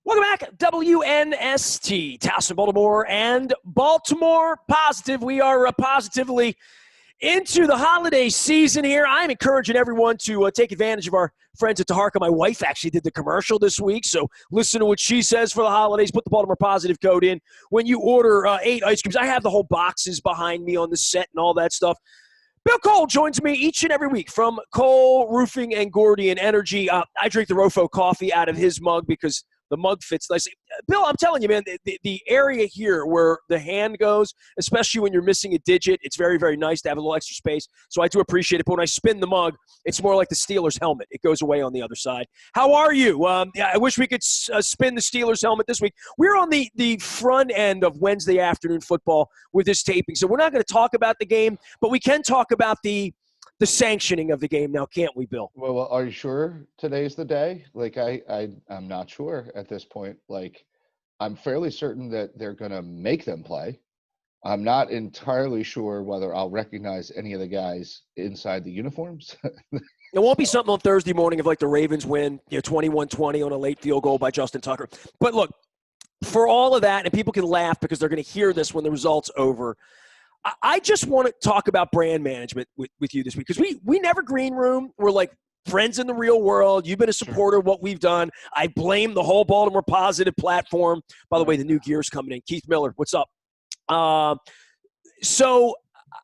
Welcome back, WNST, Towson, Baltimore, and Baltimore Positive. We are positively into the holiday season here. I'm encouraging everyone to take advantage of our friends at Taharka. My wife actually did the commercial this week, so listen to what she says for the holidays. Put the Baltimore Positive code in when you order 8 ice creams. I have the whole boxes behind me on the set and all that stuff. Bill Cole joins me each and every week from Cole Roofing and Gordian Energy. I drink the Rofo coffee out of his mug because the mug fits nicely. Bill, I'm telling you, man, the area here where the hand goes, especially when you're missing a digit, it's very, very nice to have a little extra space. So I do appreciate it. But when I spin the mug, it's more like the Steelers helmet. It goes away on the other side. How are you? I wish we could spin the Steelers helmet this week. We're on the front end of Wednesday afternoon football with this taping. So we're not going to talk about the game, but we can talk about the sanctioning of the game now, can't we, Bill? Well, are you sure today's the day? Like, I'm not sure at this point. Like, I'm fairly certain that they're going to make them play. I'm not entirely sure whether I'll recognize any of the guys inside the uniforms. It won't be something on Thursday morning if, like, the Ravens win, 21-20 on a late field goal by Justin Tucker. But, look, for all of that, and people can laugh because they're going to hear this when the result's over, I just want to talk about brand management with you this week because we never green room. We're like friends in the real world. You've been a supporter of what we've done. I blame the whole Baltimore Positive platform. By the way, the new gear's coming in. Keith Miller, what's up? So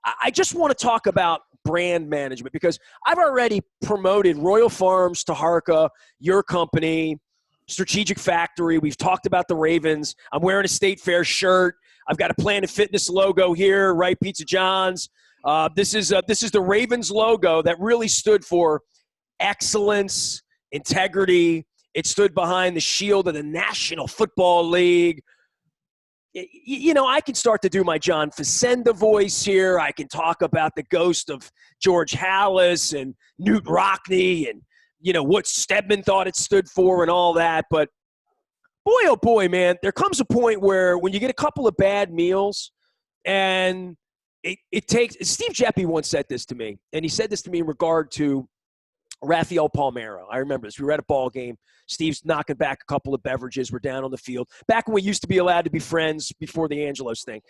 I just want to talk about brand management because I've already promoted Royal Farms, Taharka, your company, Strategic Factory. We've talked about the Ravens. I'm wearing a State Fair shirt. I've got a Planet Fitness logo here, right? Pizza John's. This is the Ravens logo that really stood for excellence, integrity. It stood behind the shield of the National Football League. I can start to do my John Facenda voice here. I can talk about the ghost of George Halas and Newt Rockney and, what Stedman thought it stood for and all that. But boy, oh boy, man, there comes a point where when you get a couple of bad meals and it takes – Steve Jeppe once said this to me, and he said this to me in regard to Rafael Palmeiro. I remember this. We were at a ball game. Steve's knocking back a couple of beverages. We're down on the field. Back when we used to be allowed to be friends before the Angelos thing.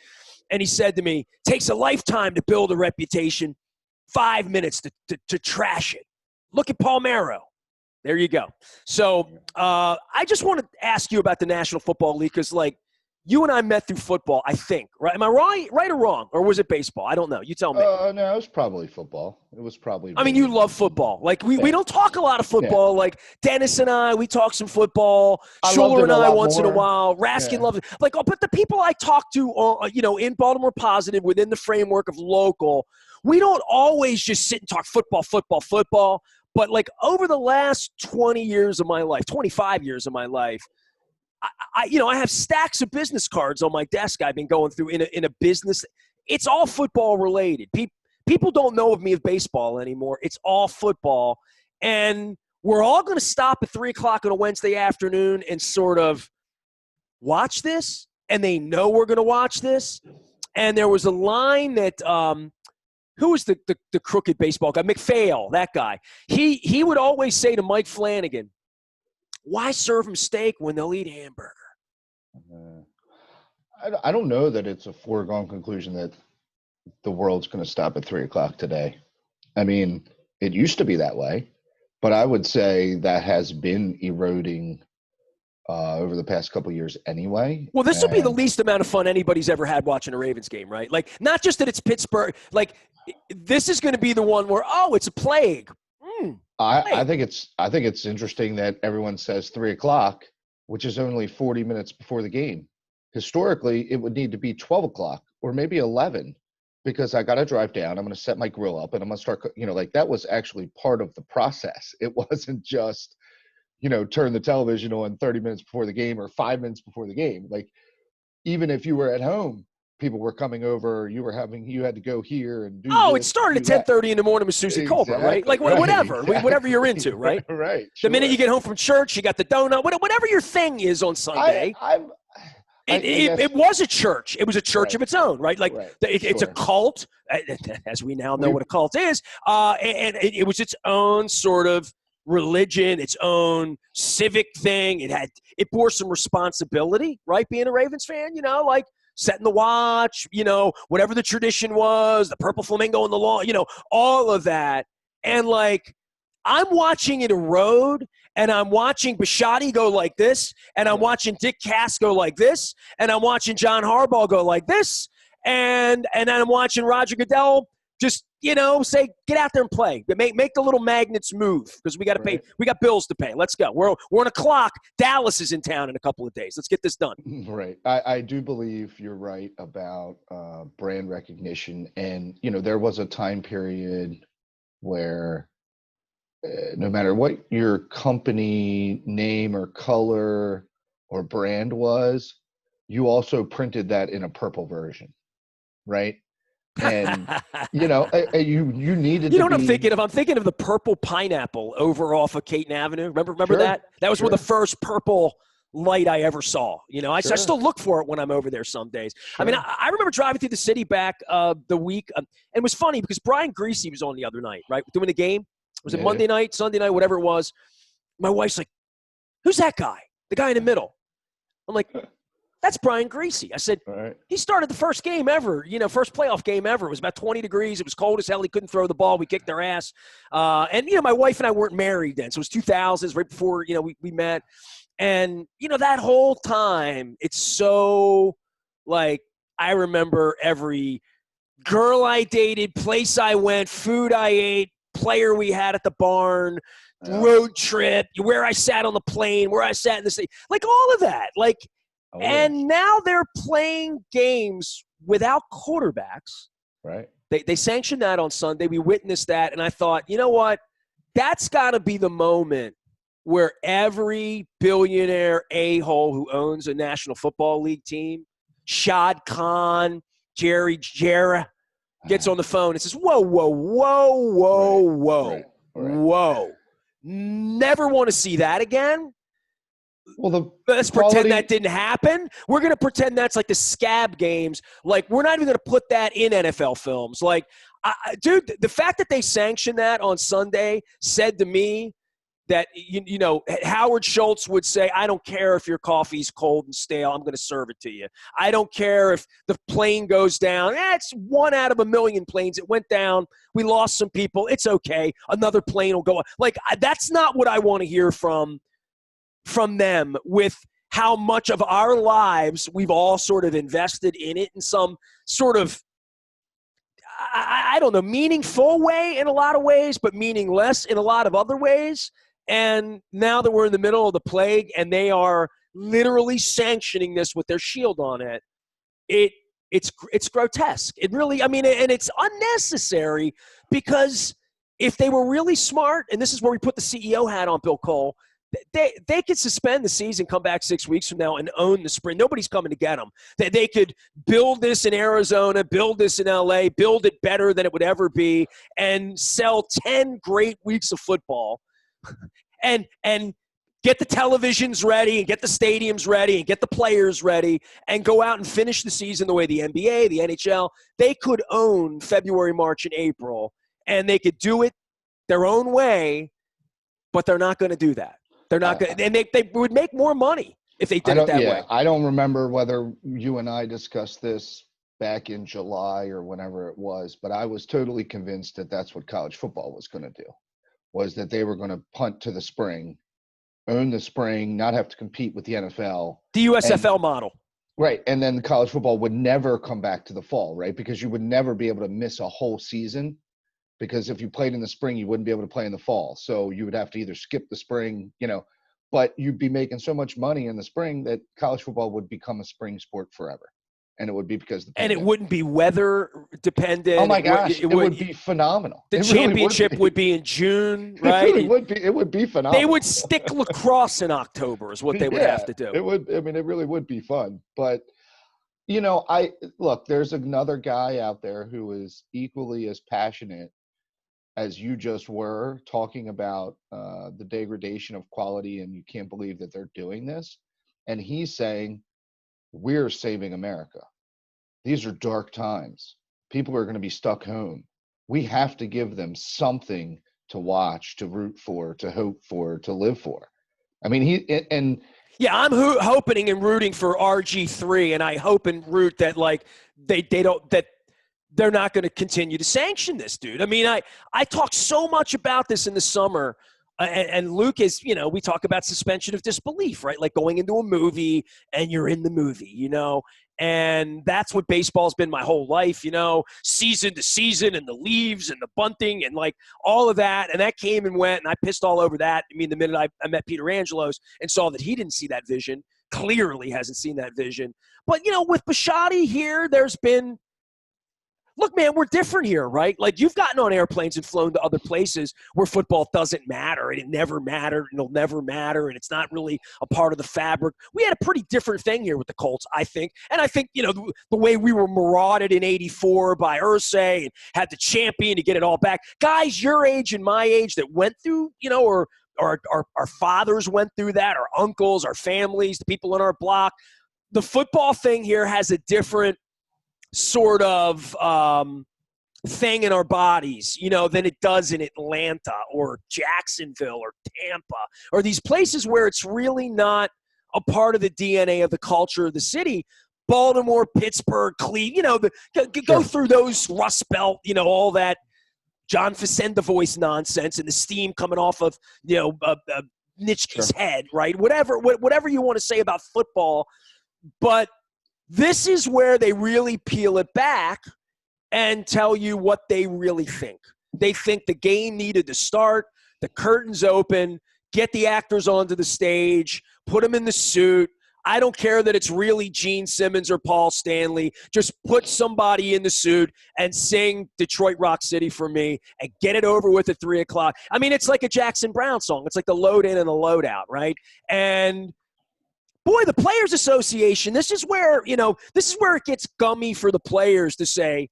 And he said to me, takes a lifetime to build a reputation, 5 minutes to trash it. Look at Palmeiro. There you go. So I just want to ask you about the National Football League because, like, you and I met through football, I think. Right? Am I right or wrong? Or was it baseball? I don't know. You tell me. No, it was probably football. It was probably. I mean, you love football. Like, we don't talk a lot of football. Yeah. Like, Dennis and I, we talk some football. Schuler and I once in a while. Raskin loves it. Like, but the people I talk to, in Baltimore Positive within the framework of local, we don't always just sit and talk football. But, like, over the last 20 years of my life, 25 years of my life, I have stacks of business cards on my desk I've been going through in a business. It's all football related. People don't know of me as baseball anymore. It's all football. And we're all going to stop at 3 o'clock on a Wednesday afternoon and sort of watch this. And they know we're going to watch this. And there was a line that who was the crooked baseball guy? McPhail, that guy. He would always say to Mike Flanagan, why serve them steak when they'll eat hamburger? I don't know that it's a foregone conclusion that the world's going to stop at 3 o'clock today. I mean, it used to be that way, but I would say that has been eroding over the past couple of years anyway. Well, this will be the least amount of fun anybody's ever had watching a Ravens game, right? Like, not just that it's Pittsburgh. Like, this is going to be the one where, it's a plague. I think it's interesting that everyone says 3 o'clock, which is only 40 minutes before the game. Historically, it would need to be 12 o'clock or maybe 11 because I got to drive down. I'm going to set my grill up and I'm going to start, that was actually part of the process. It wasn't just, turn the television on 30 minutes before the game or 5 minutes before the game. Like, even if you were at home, people were coming over. You had to go here and do. It started at 10:30 in the morning with Susie Colbert, right? Like, whatever, whatever you're into, right? Right. The minute you get home from church, you got the donut, whatever your thing is on Sunday. It was a church. It was a church of its own, right? Like, it's a cult, as we now know what a cult is. And it was its own sort of religion, its own civic thing. It bore some responsibility, right? Being a Ravens fan, like setting the watch, whatever the tradition was, the purple flamingo on the lawn, all of that. And like, I'm watching it erode, and I'm watching Bisciotti go like this, and I'm watching Dick Cass go like this, and I'm watching John Harbaugh go like this, and then I'm watching Roger Goodell just, say, get out there and play. Make the little magnets move, because we got to pay. We got bills to pay. Let's go. We're on a clock. Dallas is in town in a couple of days. Let's get this done. Right. I do believe you're right about brand recognition. And, there was a time period where no matter what your company name or color or brand was, you also printed that in a purple version, right? And you needed. You know what I'm thinking of? I'm thinking of the purple pineapple over off of Caton Avenue. Remember Sure, that? That was sure. one of the first purple light I ever saw. I Sure. still look for it when I'm over there some days. Sure. I mean, I remember driving through the city back the week. And it was funny because Brian Greasy was on the other night, right? Doing the game. Was it Monday night, Sunday night, whatever it was? My wife's like, who's that guy? The guy in the middle. I'm like, that's Brian Greasy. I said, He started the first game ever, first playoff game ever. It was about 20 degrees. It was cold as hell. He couldn't throw the ball. We kicked their ass. And my wife and I weren't married then. So it was 2000s, right before, we met. And, that whole time, it's so, like, I remember every girl I dated, place I went, food I ate, player we had at the barn, road trip, where I sat on the plane, where I sat in the city, like all of that. Like, and now they're playing games without quarterbacks. Right. They sanctioned that on Sunday. We witnessed that, and I thought, you know what? That's got to be the moment where every billionaire a-hole who owns a National Football League team, Shad Khan, Jerry Jarrah, gets on the phone and says, whoa, whoa, whoa, whoa, whoa, whoa. Never want to see that again. Well, let's pretend that didn't happen. We're going to pretend that's like the scab games. Like, we're not even going to put that in NFL films. Like, dude, the fact that they sanctioned that on Sunday said to me that, Howard Schultz would say, I don't care if your coffee's cold and stale. I'm going to serve it to you. I don't care if the plane goes down. It's 1 out of a million planes. It went down. We lost some people. It's okay. Another plane will go on. Like, that's not what I want to hear from them, with how much of our lives we've all sort of invested in it in some sort of, I don't know, meaningful way in a lot of ways, but meaningless in a lot of other ways. And now that we're in the middle of the plague and they are literally sanctioning this with their shield on it, it's grotesque. It really, and it's unnecessary, because if they were really smart, and this is where we put the CEO hat on, Bill Cole, they could suspend the season, come back 6 weeks from now, and own the spring. Nobody's coming to get them. They could build this in Arizona, build this in LA, build it better than it would ever be, and sell 10 great weeks of football, and get the televisions ready, and get the stadiums ready, and get the players ready, and go out and finish the season the way the NBA, the NHL, they could own February, March, and April, and they could do it their own way, but they're not going to do that. They're not going to, and they would make more money if they did it that way. I don't remember whether you and I discussed this back in July or whenever it was, but I was totally convinced that that's what college football was going to do, was that they were going to punt to the spring, own the spring, not have to compete with the NFL. The USFL model. Right. And then college football would never come back to the fall, right? Because you would never be able to miss a whole season. Because if you played in the spring, you wouldn't be able to play in the fall. So you would have to either skip the spring, but you'd be making so much money in the spring that college football would become a spring sport forever. And it would be because the pandemic. And it wouldn't be weather dependent. Oh my gosh, it would be phenomenal. The championship would be in June, right? It would be phenomenal. They would stick lacrosse in October is what they would have to do. It would. It really would be fun. But there's another guy out there who is equally as passionate as you just were, talking about the degradation of quality, and you can't believe that they're doing this. And he's saying, we're saving America. These are dark times. People are going to be stuck home. We have to give them something to watch, to root for, to hope for, to live for. I mean, yeah, I'm hoping and rooting for RG3, and I hope and root that like they don't that they're not going to continue to sanction this dude. I mean, I talk so much about this in the summer, and Luke is, we talk about suspension of disbelief, right? Like going into a movie and you're in the movie, and that's what baseball's been my whole life, season to season, and the leaves and the bunting and like all of that. And that came and went, and I pissed all over that. I mean, the minute I met Peter Angelos and saw that he didn't see that vision, clearly hasn't seen that vision. But, with Bisciotti here, there's been, look, man, we're different here, right? Like, you've gotten on airplanes and flown to other places where football doesn't matter, and it never mattered, and it'll never matter, and it's not really a part of the fabric. We had a pretty different thing here with the Colts, I think. And I think, the way we were marauded in '84 by Irsay and had the champion to get it all back. Guys your age and my age that went through, or our fathers went through that, our uncles, our families, the people in our block. The football thing here has a different sort of thing in our bodies, than it does in Atlanta or Jacksonville or Tampa or these places where it's really not a part of the DNA of the culture of the city. Baltimore, Pittsburgh, Cleveland, go through those Rust Belt, all that John Facenda voice nonsense and the steam coming off of, Nitschke's head, right? Whatever you want to say about football, but this is where they really peel it back and tell you what they really think. They think the game needed to start, the curtains open, get the actors onto the stage, put them in the suit. I don't care that it's really Gene Simmons or Paul Stanley. Just put somebody in the suit and sing Detroit Rock City for me and get it over with at 3 o'clock. I mean, it's like a Jackson Brown song. It's like the load in and the load out, right? And boy, the Players Association, this is where it gets gummy for the players to say,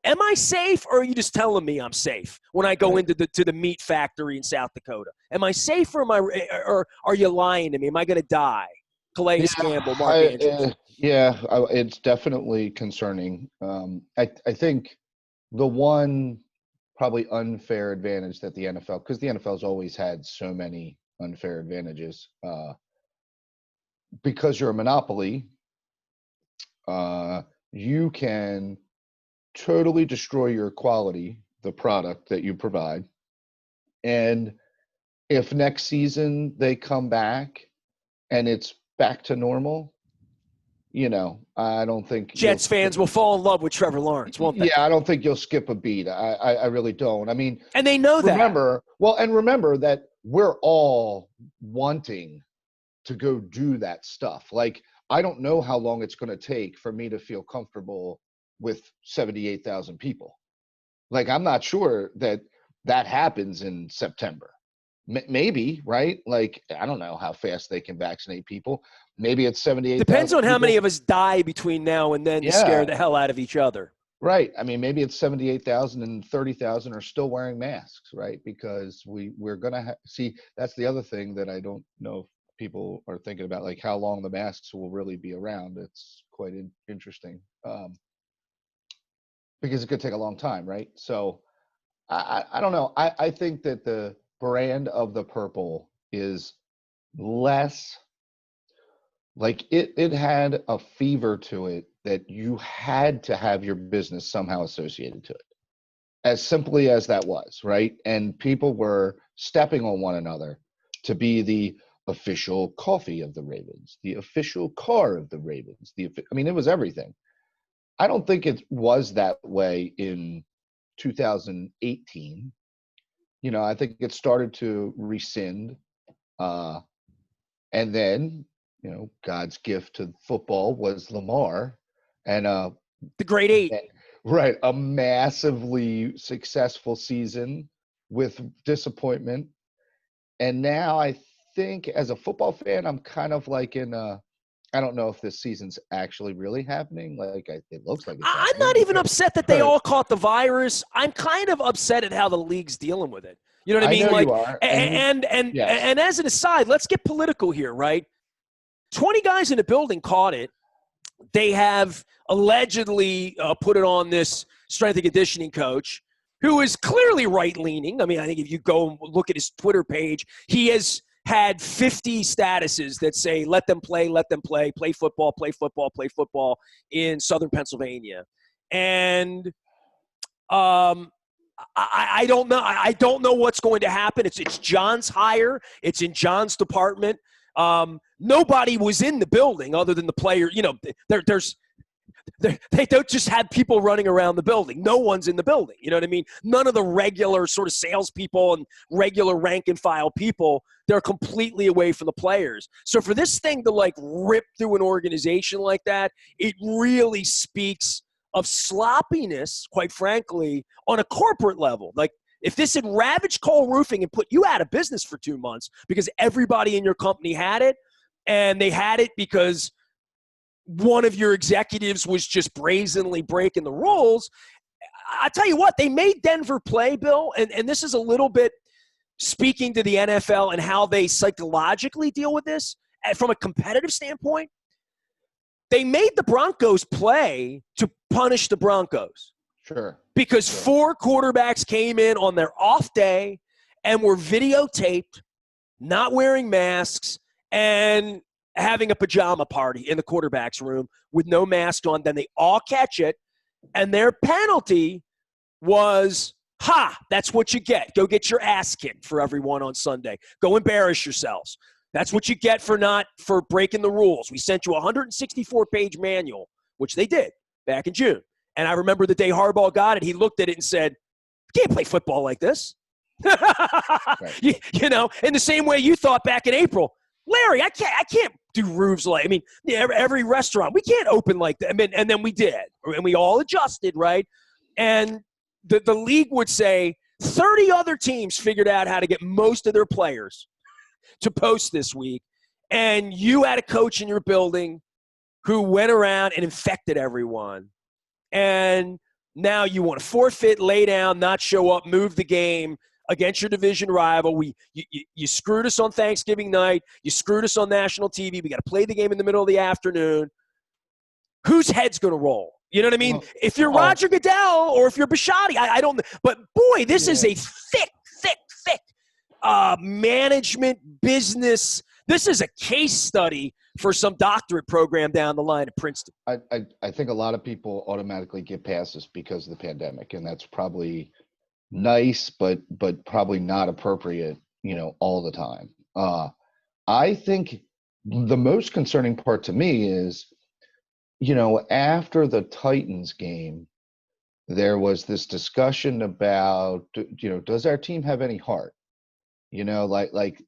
am I safe, or are you just telling me I'm safe when I go into the meat factory in South Dakota? Am I safe, or are you lying to me? Am I going to die? Calais Campbell, Mark Andrews. It's definitely concerning. I think the one probably unfair advantage that the NFL, because the NFL's always had so many unfair advantages, because you're a monopoly, you can totally destroy your quality, the product that you provide. And if next season they come back and it's back to normal, I don't think Jets fans will fall in love with Trevor Lawrence, won't they? Yeah, I don't think you'll skip a beat. I really don't. I mean, and they know remember that we're all wanting to go do that stuff. Like, I don't know how long it's going to take for me to feel comfortable with 78,000 people. Like, I'm not sure that happens in September. Maybe, right? Like, I don't know how fast they can vaccinate people. Maybe it's 78,000. Depends on how many of us die between now and then to scare the hell out of each other. Right. I mean, maybe it's 78,000 and 30,000 are still wearing masks, right? Because we're going to see, that's the other thing that I don't know if people are thinking about, like how long the masks will really be around. It's quite interesting, because it could take a long time, right? So I don't know. I think that the brand of the purple is less like it had a fever to it that you had to have your business somehow associated to it, as simply as that was, right? And people were stepping on one another to be the official coffee of the Ravens, the official car of the Ravens. I mean, it was everything. I don't think it was that way in 2018. I think it started to rescind. And then, God's gift to football was Lamar and the Great Eight. Right. A massively successful season with disappointment. And now I think as a football fan, I'm kind of like I don't know if this season's actually really happening. Like, it looks like it's happening. I'm not even upset that they all caught the virus. I'm kind of upset at how the league's dealing with it. You know what I mean? Know you are. And as an aside, let's get political here, right? 20 guys in the building caught it. They have allegedly put it on this strength and conditioning coach. who is clearly right-leaning. I mean, I think if you go and look at his Twitter page, he has had 50 statuses that say, let them play, play football in Southern Pennsylvania. And I don't know. I don't know what's going to happen. It's John's hire. It's in John's department. Nobody was in the building other than the player. You know, they don't just have people running around the building. No one's in the building. You know what I mean? None of the regular sort of salespeople and regular rank and file people, they're completely away from the players. So for this thing to like rip through an organization like that, it really speaks of sloppiness, quite frankly, on a corporate level. Like, if this had ravaged Cole Roofing and put you out of business for 2 months because everybody in your company had it, and they had it because one of your executives was just brazenly breaking the rules, I tell you what, they made Denver play, Bill, and this is a little bit speaking to the NFL and how they psychologically deal with this from a competitive standpoint. They made the Broncos play to punish the Broncos. Sure. Because 4 quarterbacks came in on their off day and were videotaped, not wearing masks, and having a pajama party in the quarterback's room with no mask on. Then they all catch it, and their penalty was, that's what you get. Go get your ass kicked for everyone on Sunday. Go embarrass yourselves. That's what you get for breaking the rules. We sent you a 164-page manual, which they did back in June. And I remember the day Harbaugh got it, he looked at it and said, "You can't play football like this." Right. You know, in the same way you thought back in April, Larry, I can't do roofs like, I mean, every restaurant, we can't open like that. I mean, and then we did, and we all adjusted, right? And the league would say 30 other teams figured out how to get most of their players to post this week, and you had a coach in your building who went around and infected everyone. And now you want to forfeit, lay down, not show up, move the game against your division rival. You screwed us on Thanksgiving night. You screwed us on national TV. We got to play the game in the middle of the afternoon. Whose head's going to roll? You know what I mean? Well, if you're Roger Goodell or if you're Bisciotti, I don't – but, boy, this is a thick management business. This is a case study for some doctorate program down the line at Princeton. I think a lot of people automatically get past this because of the pandemic, and that's probably nice, but probably not appropriate, you know, all the time. I think the most concerning part to me is, you know, after the Titans game, there was this discussion about, you know, does our team have any heart? You know, like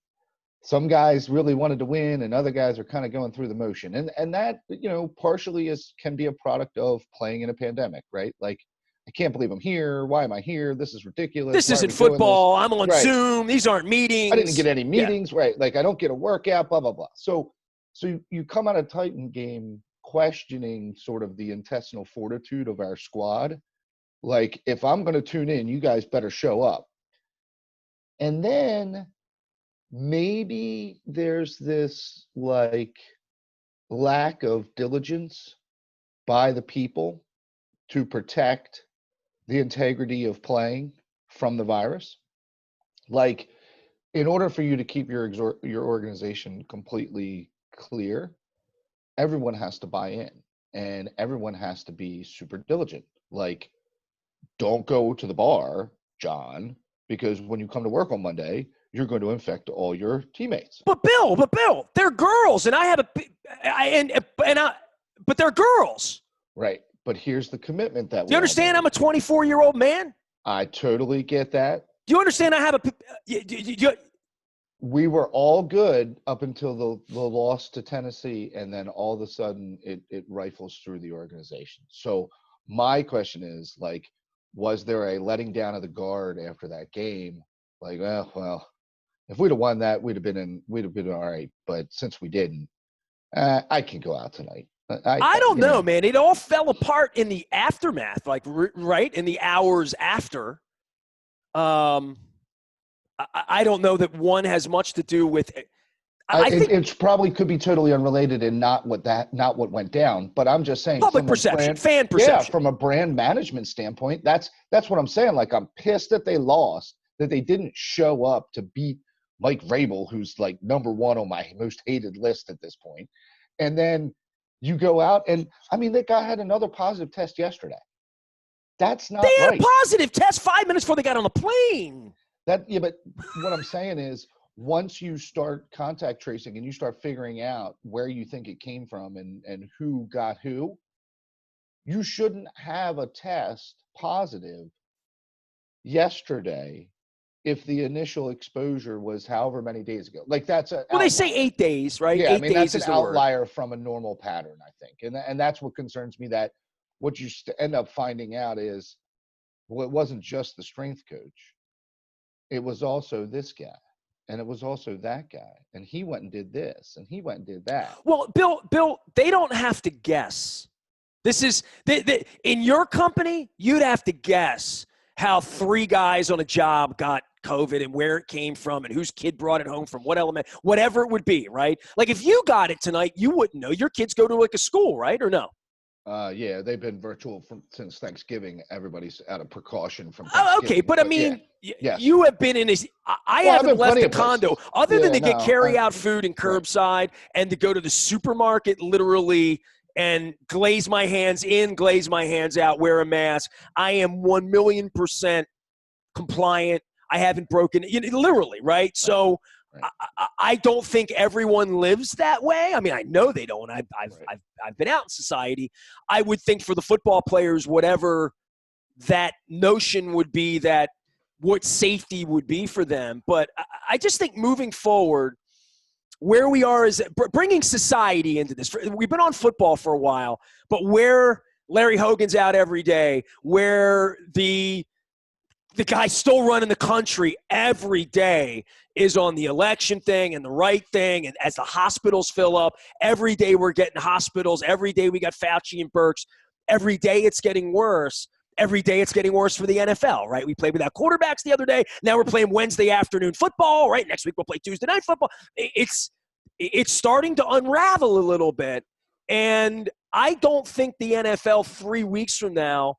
some guys really wanted to win and other guys are kind of going through the motion. And that, you know, partially can be a product of playing in a pandemic, right? Like, I can't believe I'm here. Why am I here? This is ridiculous. This isn't football. I'm on Zoom. These aren't meetings. I didn't get any meetings, right? Like, I don't get a workout, blah, blah, blah. So you come out of Titan game questioning sort of the intestinal fortitude of our squad. Like, if I'm going to tune in, you guys better show up. And then maybe there's this like lack of diligence by the people to protect the integrity of playing from the virus. Like, in order for you to keep your organization completely clear, everyone has to buy in and everyone has to be super diligent. Like, don't go to the bar, John, because when you come to work on Monday, you're going to infect all your teammates. But Bill, they're girls, and but they're girls. Right. But here's the commitment that do you understand? I'm a 24-year-old man. I totally get that. Do you understand? I have we were all good up until the loss to Tennessee, and then all of a sudden it rifles through the organization. So my question is, like, was there a letting down of the guard after that game? Like, well, if we'd have won that, we'd have been all right. But since we didn't, I can go out tonight. I don't know, man. It all fell apart in the aftermath, like, right, in the hours after. I don't know that one has much to do with I think it's probably could be totally unrelated and not what went down. But I'm just saying, public perception, fan yeah, perception. from a brand management standpoint, that's what I'm saying. Like, I'm pissed that they lost, that they didn't show up to beat Mike Vrabel, who's like number one on my most hated list at this point. And then you go out and, I mean, that guy had another positive test yesterday. That's They not had right. a positive test 5 minutes before they got on the plane. Yeah, but what I'm saying is, once you start contact tracing and you start figuring out where you think it came from and who got who, you shouldn't have a test positive yesterday if the initial exposure was however many days ago. Like, that's an Well, outlier. they say 8 days, right? Yeah, I 8 mean, days that's an is the word. outlier from a normal pattern, I think. And that's what concerns me, that what you end up finding out is, well, it wasn't just the strength coach. It was also this guy. And it was also that guy. And he went and did this. And he went and did that. Well, Bill, they don't have to guess. This is in your company, you'd have to guess how 3 guys on a job got COVID and where it came from and whose kid brought it home from what element, whatever it would be, right? Like, if you got it tonight, you wouldn't know. Your kids go to like a school, right? Or no? Yeah, they've been virtual since Thanksgiving. Everybody's out of precaution from Oh, Thanksgiving. okay, but I mean, yes. you have been in this. I haven't left the condo other than to get carry-out food and curbside and to go to the supermarket literally and glaze my hands in, glaze my hands out, wear a mask. I am 1,000,000% compliant. I haven't broken it, literally, right? So I don't think everyone lives that way. I mean, I know they don't. I've been out in society. I would think for the football players, whatever that notion would be, that what safety would be for them. But I just think moving forward, where we are is bringing society into this. We've been on football for a while, but where Larry Hogan's out every day, where the guy still running the country every day is on the election thing and the right thing. And as the hospitals fill up, every day we're getting hospitals. Every day we got Fauci and Birx. Every day it's getting worse. Every day it's getting worse for the NFL, right? We played without quarterbacks the other day. Now we're playing Wednesday afternoon football, right? Next week we'll play Tuesday night football. It's starting to unravel a little bit. And I don't think the NFL 3 weeks from now,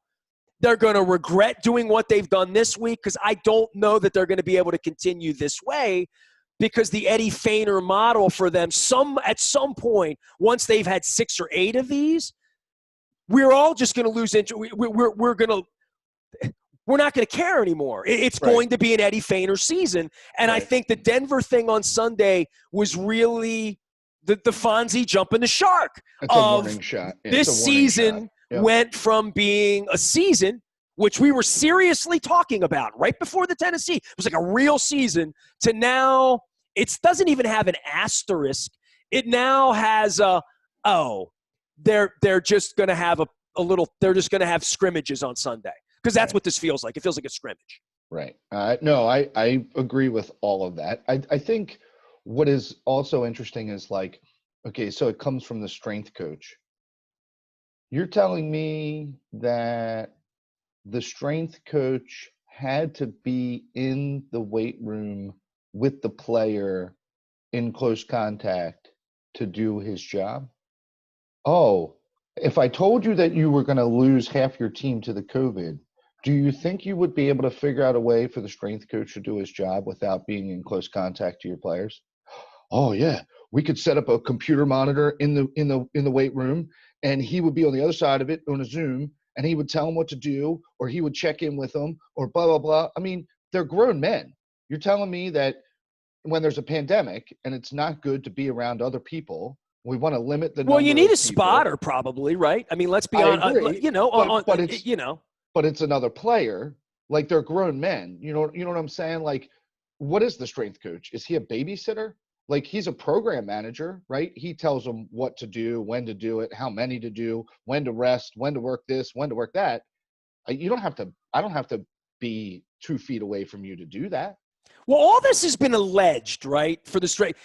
they're going to regret doing what they've done this week, because I don't know that they're going to be able to continue this way, because the Eddie Feiner model for them, at some point, once they've had 6 or 8 of these, we're all just going to lose interest. We're not going to care anymore. It's going to be an Eddie Feiner season. And I think the Denver thing on Sunday was really the Fonzie jumping the shark. It's a warning shot. This season went from being a season, which we were seriously talking about right before the Tennessee, it was like a real season, to now it doesn't even have an asterisk. It now has they're just going to have they're just going to have scrimmages on Sunday, because that's what this feels like. It feels like a scrimmage. Right. No, I agree with all of that. I think what is also interesting is, like, okay, so it comes from the strength coach. You're telling me that the strength coach had to be in the weight room with the player in close contact to do his job? Oh, if I told you that you were going to lose half your team to the COVID, do you think you would be able to figure out a way for the strength coach to do his job without being in close contact to your players? Oh yeah, we could set up a computer monitor in the weight room, and he would be on the other side of it on a Zoom, and he would tell them what to do, or he would check in with them, or blah blah blah. I mean, they're grown men. You're telling me that when there's a pandemic and it's not good to be around other people, we want to limit the number. Well, you need a people. Spotter, probably, right? I mean, let's be honest. But it's another player. Like, they're grown men. You know what I'm saying? Like, what is the strength coach? Is he a babysitter? Like, he's a program manager, right? He tells them what to do, when to do it, how many to do, when to rest, when to work this, when to work that. I don't have to be 2 feet away from you to do that. Well, all this has been alleged, right? For the strength.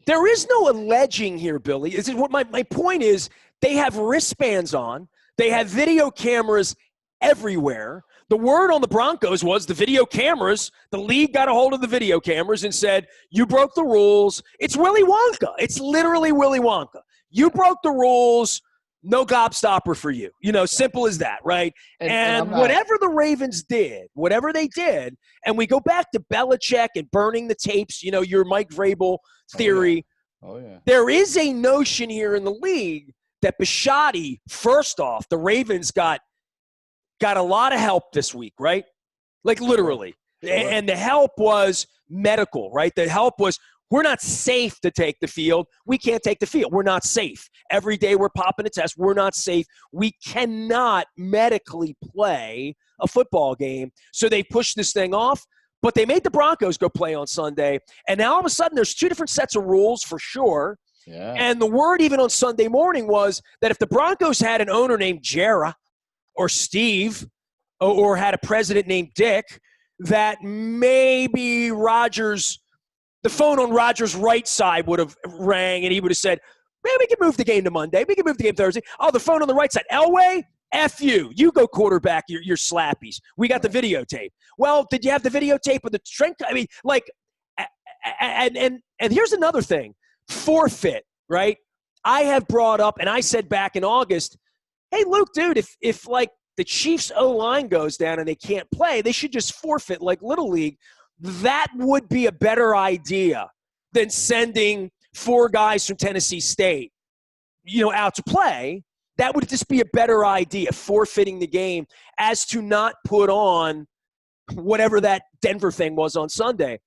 There is no alleging here, Billy. Is it what my point is? They have wristbands on. They have video cameras everywhere. The word on the Broncos was the video cameras. The league got a hold of the video cameras and said, you broke the rules. It's Willy Wonka. It's literally Willy Wonka. You broke the rules. No gobstopper for you. Simple as that, right? And whatever the Ravens did, whatever they did, and we go back to Belichick and burning the tapes, your Mike Vrabel theory. Oh, yeah. There is a notion here in the league that Bisciotti, first off, the Ravens got a lot of help this week, right? Like literally. Sure. And the help was medical, right? The help was, we're not safe to take the field. We can't take the field. We're not safe. Every day we're popping a test. We're not safe. We cannot medically play a football game. So they pushed this thing off, but they made the Broncos go play on Sunday. And now all of a sudden there's two different sets of rules for sure. Yeah. And the word even on Sunday morning was that if the Broncos had an owner named Jera or Steve or had a president named Dick, that maybe the phone on Rodgers' right side would have rang and he would have said, man, we can move the game to Monday. We can move the game Thursday. Oh, the phone on the right side. Elway, F you. You go quarterback your slappies. We got the videotape. Well, did you have the videotape of the strength? I mean, like, and here's another thing. Forfeit, right? I have brought up, and I said back in August, hey, Luke, dude, if like the Chiefs O-line goes down and they can't play, they should just forfeit like Little League. That would be a better idea than sending 4 guys from Tennessee State, out to play. That would just be a better idea, forfeiting the game, as to not put on whatever that Denver thing was on Sunday.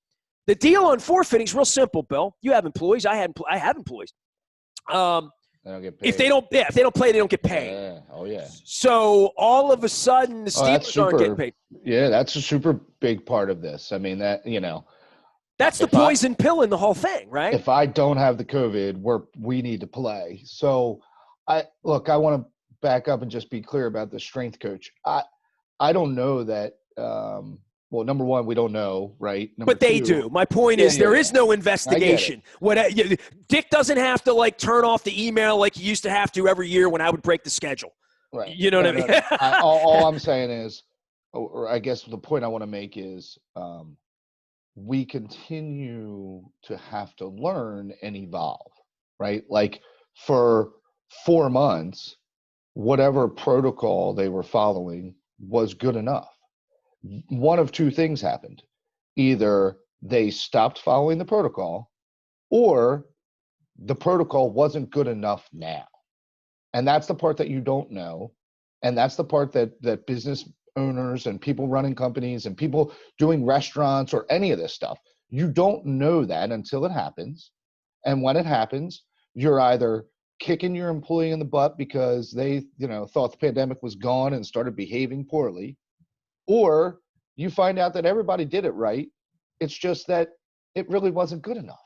The deal on forfeiting is real simple, Bill. You have employees. I have employees. They don't get paid. If they don't play, they don't get paid. Yeah. Oh, yeah. So all of a sudden, the Steelers aren't getting paid. Yeah, that's a super big part of this. I mean, that's the poison pill in the whole thing, right? If I don't have the COVID, we need to play. So, I want to back up and just be clear about the strength coach. I don't know that. Well, number one, we don't know, right? But they do. My point is there is no investigation. Dick doesn't have to turn off the email like he used to have to every year when I would break the schedule. Right. You know what I mean? All I'm saying is, or I guess the point I want to make is, we continue to have to learn and evolve, right? Like for 4 months, whatever protocol they were following was good enough. One of two things happened. Either they stopped following the protocol or the protocol wasn't good enough now. And that's the part that you don't know. And that's the part that business owners and people running companies and people doing restaurants or any of this stuff, you don't know that until it happens. And when it happens, you're either kicking your employee in the butt because they, thought the pandemic was gone and started behaving poorly, or you find out that everybody did it right. It's just that it really wasn't good enough.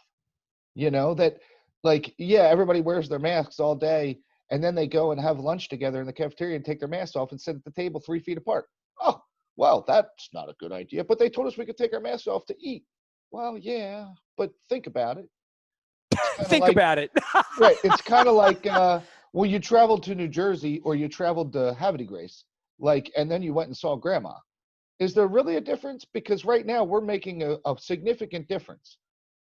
Everybody wears their masks all day and then they go and have lunch together in the cafeteria and take their masks off and sit at the table 3 feet apart. Oh, well, that's not a good idea. But they told us we could take our masks off to eat. Well, yeah, but think about it. Think about it. Right. It's kind of like, you traveled to New Jersey or you traveled to Havre de Grace, and then you went and saw grandma. Is there really a difference? Because right now we're making a significant difference.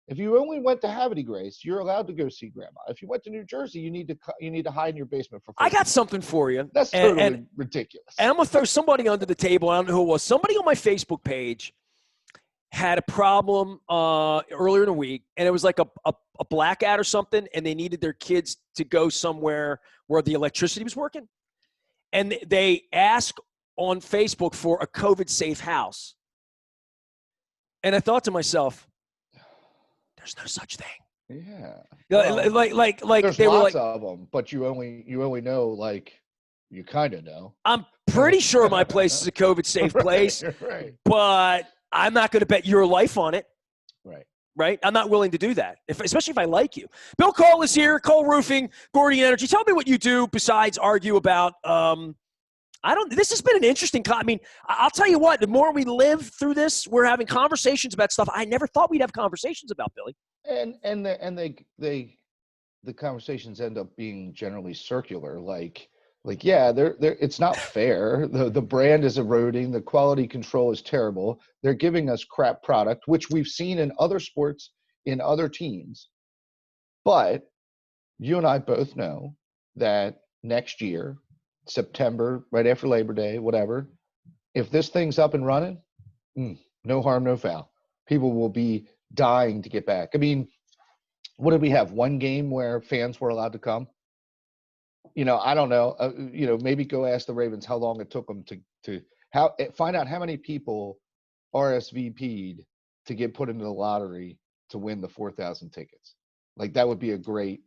If you only went to Havre de Grace, you're allowed to go see grandma. If you went to New Jersey, you need to hide in your basement for 4 I got something for you. That's totally ridiculous. And I'm going to throw somebody under the table. I don't know who it was. Somebody on my Facebook page had a problem earlier in the week, and it was like a blackout or something, and they needed their kids to go somewhere where the electricity was working. And they asked on Facebook for a COVID-safe house. And I thought to myself, there's no such thing. Yeah. Like there's lots of them, but you only know, you kind of know. I'm pretty sure my place is a COVID-safe place, right. But I'm not going to bet your life on it. Right. I'm not willing to do that, especially if I like you. Bill Cole is here, Cole Roofing, Gordian Energy. Tell me what you do besides argue about this has been an interesting I'll tell you what, the more we live through this, we're having conversations about stuff I never thought we'd have conversations about, Billy. And the conversations end up being generally circular. Like, yeah, they're it's not fair. The brand is eroding, the quality control is terrible. They're giving us crap product, which we've seen in other sports, in other teams. But you and I both know that next year, September, right after Labor Day, whatever, if this thing's up and running, no harm, no foul. People will be dying to get back. I mean, what did we have? One game where fans were allowed to come? I don't know. Maybe go ask the Ravens how long it took them to find out how many people RSVP'd to get put into the lottery to win the 4,000 tickets. Like, that would be a great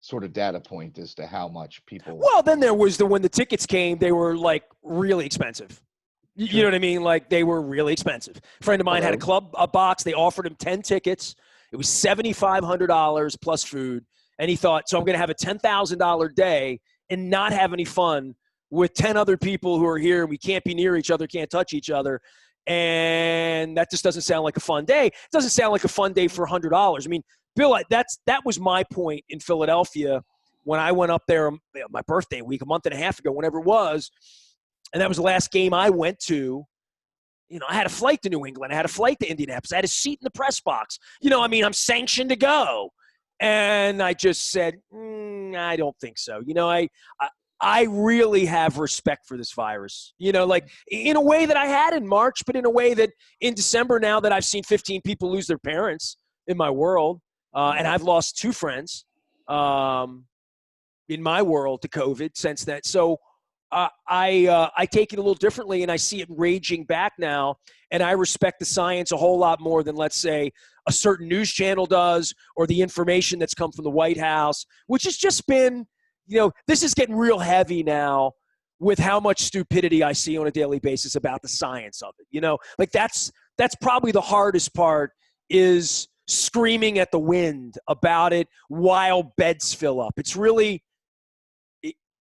sort of data point as to how much people. Well, then there was when the tickets came, they were like really expensive. You know what I mean? Like, they were really expensive. A friend of mine had a box. They offered him 10 tickets. It was $7,500 plus food. And he thought, so I'm going to have a $10,000 day and not have any fun with 10 other people who are here. We can't be near each other, can't touch each other. And that just doesn't sound like a fun day. It doesn't sound like a fun day for $100. I mean, Bill, that was my point in Philadelphia when I went up there my birthday week, a month and a half ago, whenever it was. And that was the last game I went to. I had a flight to New England. I had a flight to Indianapolis. I had a seat in the press box. I'm sanctioned to go. And I just said, I don't think so. I really have respect for this virus, like in a way that I had in March, but in a way that in December, now that I've seen 15 people lose their parents in my world, and I've lost 2 friends in my world to COVID since that. So I take it a little differently, and I see it raging back now, and I respect the science a whole lot more than, let's say, a certain news channel does, or the information that's come from the White House, which has just been, this is getting real heavy now with how much stupidity I see on a daily basis about the science of it. Like that's probably the hardest part, is screaming at the wind about it while beds fill up. It's really,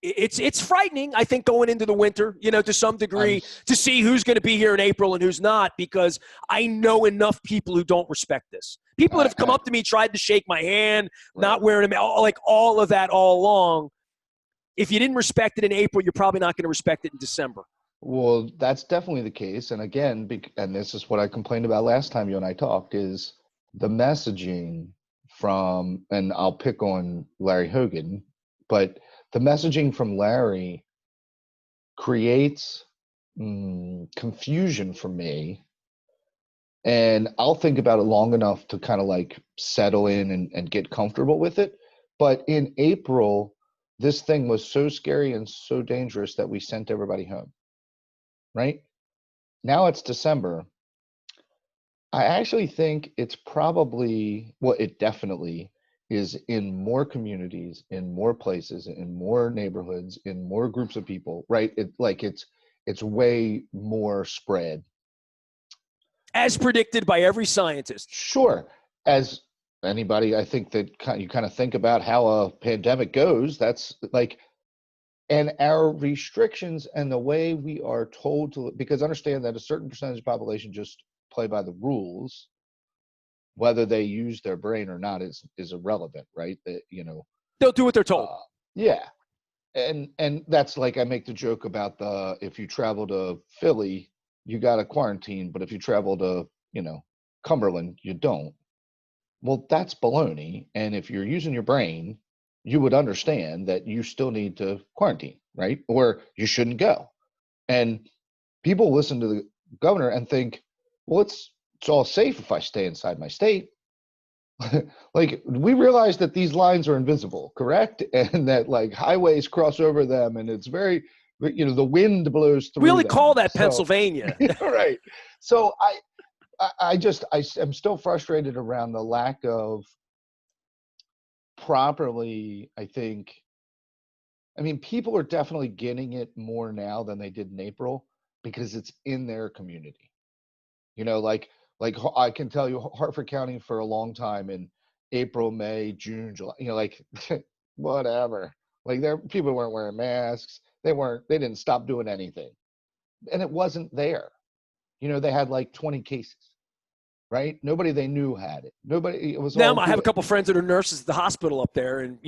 it's frightening, I think, going into the winter, to some degree, to see who's going to be here in April and who's not, because I know enough people who don't respect this. People that have come up to me, tried to shake my hand, not wearing them, like all of that all along. If you didn't respect it in April, you're probably not going to respect it in December. Well, that's definitely the case. And again, and this is what I complained about last time you and I talked, is the messaging from, and I'll pick on Larry Hogan, but the messaging from Larry creates confusion for me. And I'll think about it long enough to kind of like settle in and get comfortable with it. But in April, this thing was so scary and so dangerous that we sent everybody home. Right? Now it's December. I actually think it's probably, well, it definitely is in more communities, in more places, in more neighborhoods, in more groups of people, right? It's way more spread. As predicted by every scientist. Sure. As anybody, I think that you kind of think about how a pandemic goes, that's like, and our restrictions and the way we are told to, because understand that a certain percentage of the population just play by the rules, whether they use their brain or not is irrelevant, right? That, they'll do what they're told. Yeah. And that's like, I make the joke about if you travel to Philly, you got to quarantine, but if you travel to, Cumberland, you don't. Well, that's baloney. And if you're using your brain, you would understand that you still need to quarantine, right? Or you shouldn't go. And people listen to the governor and think, well, it's all safe if I stay inside my state. Like, we realize that these lines are invisible, correct? And that like highways cross over them, and it's very, the wind blows through. We only them. call that Pennsylvania. Right. So I'm still frustrated around the lack of properly, I think. I mean, people are definitely getting it more now than they did in April because it's in their community. Like I can tell you, Hartford County for a long time in April, May, June, July, like whatever. Like, people weren't wearing masks. They didn't stop doing anything. And it wasn't there. They had like 20 cases, right? Nobody they knew had it. Nobody, it was Now, all I have a good. couple friends that are nurses at the hospital up there, and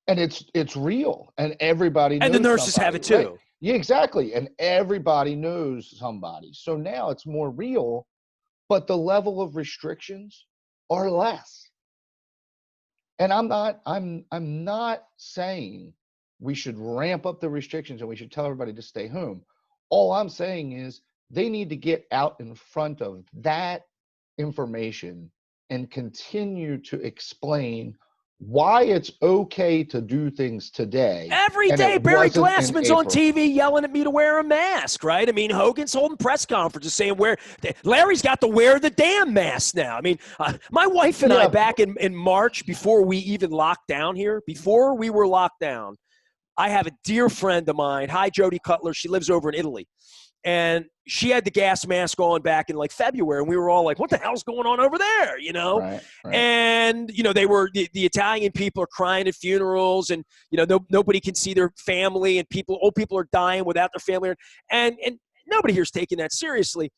And it's real, and everybody knows And the nurses somebody, have it too. right? Yeah, exactly. And everybody knows somebody. So now it's more real, but the level of restrictions are less. And I'm not saying we should ramp up the restrictions and we should tell everybody to stay home. All I'm saying is they need to get out in front of that information and continue to explain why it's okay to do things today. Every And it day, Barry wasn't in Glassman's on April. TV yelling at me to wear a mask, right? I mean, Hogan's holding press conferences saying Larry's got to wear the damn mask now. I mean, my wife and I back in March, before we even locked down here, before we were locked down, I have a dear friend of mine. Hi, Jody Cutler. She lives over in Italy. And she had the gas mask on back in like February, and we were all like, what the hell's going on over there, you know? Right. And, you know, they were the Italian people are crying at funerals, and, you know, nobody can see their family, and old people are dying without their family. And nobody here's taking that seriously.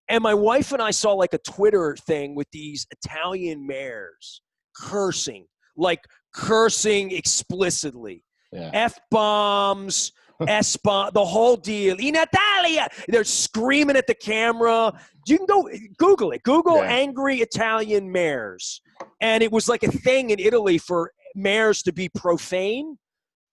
And my wife and I saw like a Twitter thing with these Italian mayors cursing explicitly. Yeah. F-bombs, S-bomb, the whole deal. In Italia, they're screaming at the camera. You can go Google it. Google angry Italian mayors. And it was like a thing in Italy for mayors to be profane.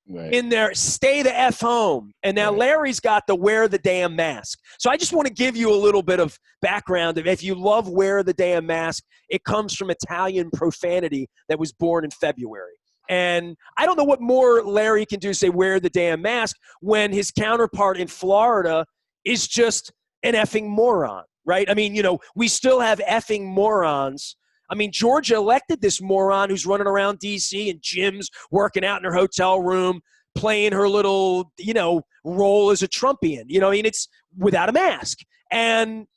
Right. In there, stay the F home. And now Larry's got the wear the damn mask. So I just want to give you a little bit of background. If you love wear the damn mask, it comes from Italian profanity that was born in February. And I don't know what more Larry can do, say wear the damn mask, when his counterpart in Florida is just an effing moron, right? I mean, you know, we still have effing morons. I mean, Georgia elected this moron who's running around D.C. and gyms, working out in her hotel room, playing her little, you know, role as a Trumpian. You know, I mean, it's without a mask. And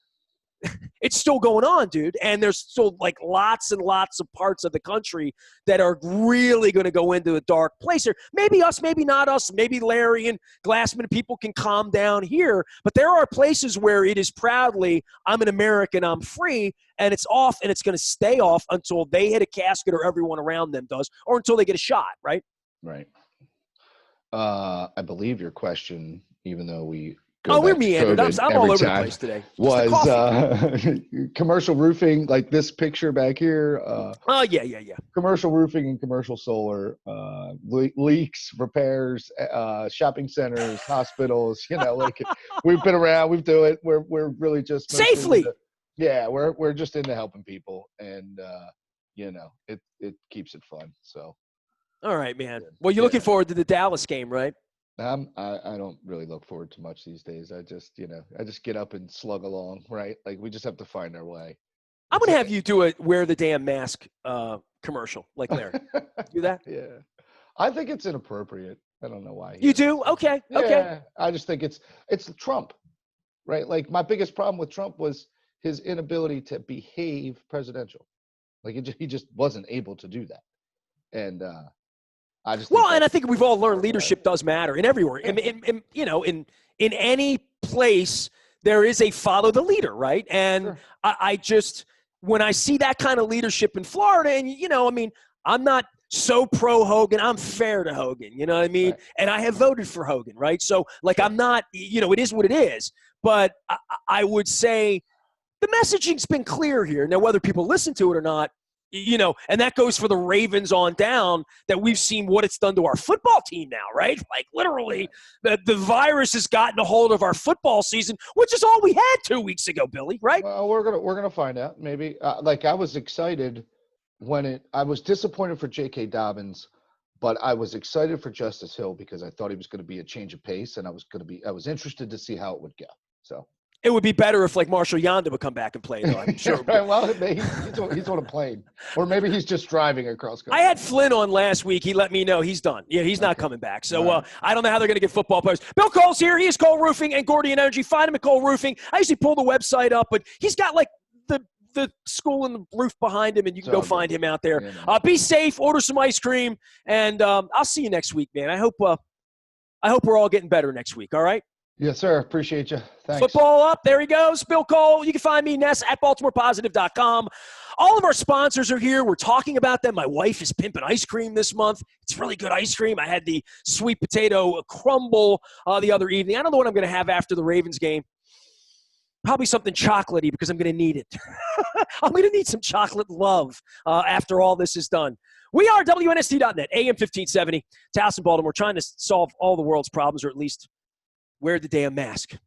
it's still going on, dude. And there's still like lots and lots of parts of the country that are really going to go into a dark place here. Maybe us, maybe not us. Maybe Larry and Glassman people can calm down here. But there are places where it is proudly, I'm an American, I'm free, and it's off, and it's going to stay off until they hit a casket or everyone around them does, or until they get a shot, right? Right. I believe your question, even though we we're meandered. I'm all over the place today. Was commercial roofing, like this picture back here. Yeah. Commercial roofing and commercial solar, leaks, repairs, shopping centers, hospitals. You know, like we've been around. We do it. We're really just safely. We're just into helping people, and you know, it keeps it fun. So. All right, man. Well, you're looking forward to the Dallas game, right? I don't really look forward to much these days. I just get up and slug along, right? Like we just have to find our way. I'm going to have you do a wear the damn mask commercial like Larry. Do that? Yeah. I think it's inappropriate. I don't know why. You do? Okay. Yeah, okay. I just think it's Trump, right? Like my biggest problem with Trump was his inability to behave presidential. Like he just wasn't able to do that. And and I think we've all learned leadership does matter in everywhere. In any place, there is a follow the leader, right? And I just, when I see that kind of leadership in Florida, and, you know, I mean, I'm not so pro Hogan. I'm fair to Hogan, you know what I mean? Right. And I have voted for Hogan, right? So, like, I'm not, you know, it is what it is. But I would say the messaging's been clear here. Now, whether people listen to it or not, you know, and that goes for the Ravens on down, that we've seen what it's done to our football team now, right? Like literally the virus has gotten a hold of our football season, which is all we had 2 weeks ago, Billy, right? Well, we're going to find out maybe. Like I was excited I was disappointed for J.K. Dobbins, but I was excited for Justice Hill because I thought he was going to be a change of pace, and I was interested to see how it would go. So. It would be better if, like, Marshall Yonda would come back and play, though, I'm sure. Well, he's on a plane. Or maybe he's just driving across country. I had Flynn on last week. He let me know he's done. Yeah, he's not coming back. So I don't know how they're going to get football players. Bill Cole's here. He is Cole Roofing and Gordian Energy. Find him at Cole Roofing. I usually pull the website up, but he's got, like, the school and the roof behind him, and you can go find him out there. Yeah, be safe. Order some ice cream. And I'll see you next week, man. I hope we're all getting better next week, all right? Yes, sir. Appreciate you. Thanks. Football up. There he goes. Bill Cole. You can find me, Ness, at BaltimorePositive.com. All of our sponsors are here. We're talking about them. My wife is pimping ice cream this month. It's really good ice cream. I had the sweet potato crumble the other evening. I don't know what I'm going to have after the Ravens game. Probably something chocolatey because I'm going to need it. I'm going to need some chocolate love after all this is done. We are WNST.net, AM 1570, Towson, Baltimore, trying to solve all the world's problems, or at least wear the damn mask.